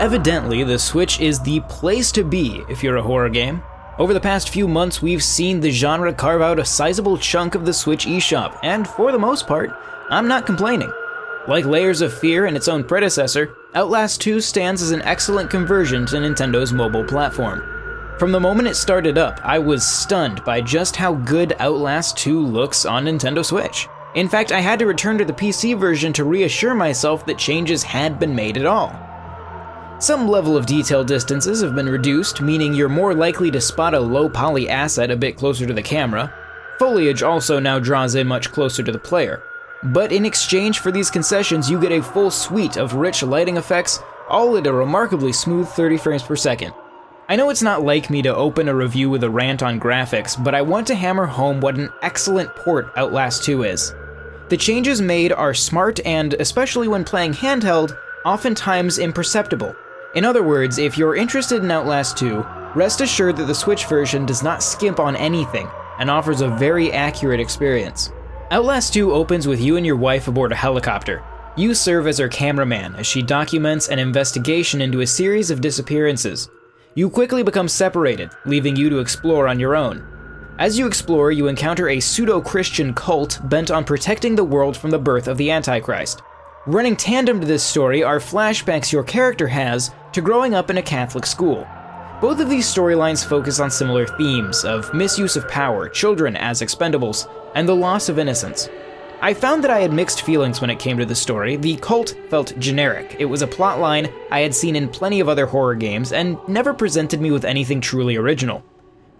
Evidently, the Switch is the place to be if you're a horror game. Over the past few months, we've seen the genre carve out a sizable chunk of the Switch eShop, and for the most part, I'm not complaining. Like Layers of Fear and its own predecessor, Outlast 2 stands as an excellent conversion to Nintendo's mobile platform. From the moment it started up, I was stunned by just how good Outlast 2 looks on Nintendo Switch. In fact, I had to return to the PC version to reassure myself that changes had been made at all. Some level of detail distances have been reduced, meaning you're more likely to spot a low-poly asset a bit closer to the camera. Foliage also now draws in much closer to the player. But in exchange for these concessions, you get a full suite of rich lighting effects, all at a remarkably smooth 30 frames per second. I know it's not like me to open a review with a rant on graphics, but I want to hammer home what an excellent port Outlast 2 is. The changes made are smart and, especially when playing handheld, oftentimes imperceptible. In other words, if you're interested in Outlast 2, rest assured that the Switch version does not skimp on anything and offers a very accurate experience. Outlast 2 opens with you and your wife aboard a helicopter. You serve as her cameraman as she documents an investigation into a series of disappearances. You quickly become separated, leaving you to explore on your own. As you explore, you encounter a pseudo-Christian cult bent on protecting the world from the birth of the Antichrist. Running tandem to this story are flashbacks your character has to growing up in a Catholic school. Both of these storylines focus on similar themes of misuse of power, children as expendables, and the loss of innocence. I found that I had mixed feelings when it came to the story. The cult felt generic. It was a plotline I had seen in plenty of other horror games and never presented me with anything truly original.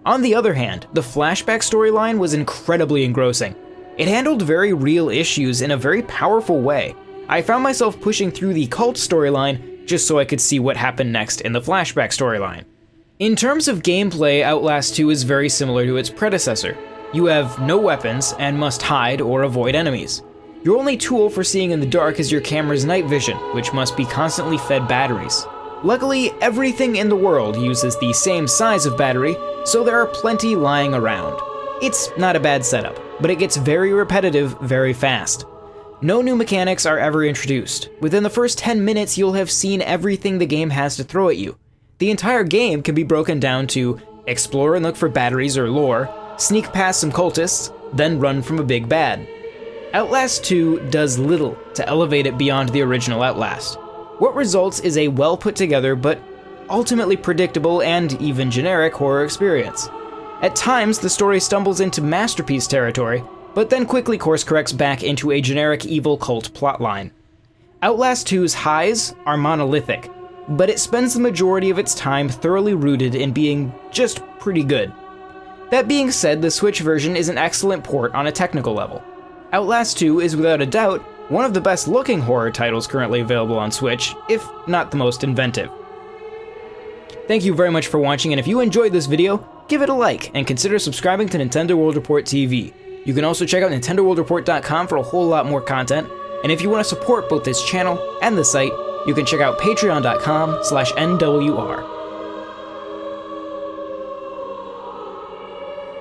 On the other hand, the flashback storyline was incredibly engrossing. It handled very real issues in a very powerful way. I found myself pushing through the cult storyline just so I could see what happened next in the flashback storyline. In terms of gameplay, Outlast 2 is very similar to its predecessor. You have no weapons and must hide or avoid enemies. Your only tool for seeing in the dark is your camera's night vision, which must be constantly fed batteries. Luckily, everything in the world uses the same size of battery, so there are plenty lying around. It's not a bad setup, but it gets very repetitive very fast. No new mechanics are ever introduced. Within the first 10 minutes, you'll have seen everything the game has to throw at you. The entire game can be broken down to explore and look for batteries or lore, sneak past some cultists, then run from a big bad. Outlast 2 does little to elevate it beyond the original Outlast. What results is a well put together but ultimately predictable and even generic horror experience. At times, the story stumbles into masterpiece territory, but then quickly course corrects back into a generic evil cult plotline. Outlast 2's highs are monolithic, but it spends the majority of its time thoroughly rooted in being just pretty good. That being said, the Switch version is an excellent port on a technical level. Outlast 2 is without a doubt one of the best looking horror titles currently available on Switch, if not the most inventive. Thank you very much for watching, and if you enjoyed this video, give it a like and consider subscribing to Nintendo World Report TV. You can also check out NintendoWorldReport.com for a whole lot more content, and if you want to support both this channel and the site, you can check out Patreon.com/NWR.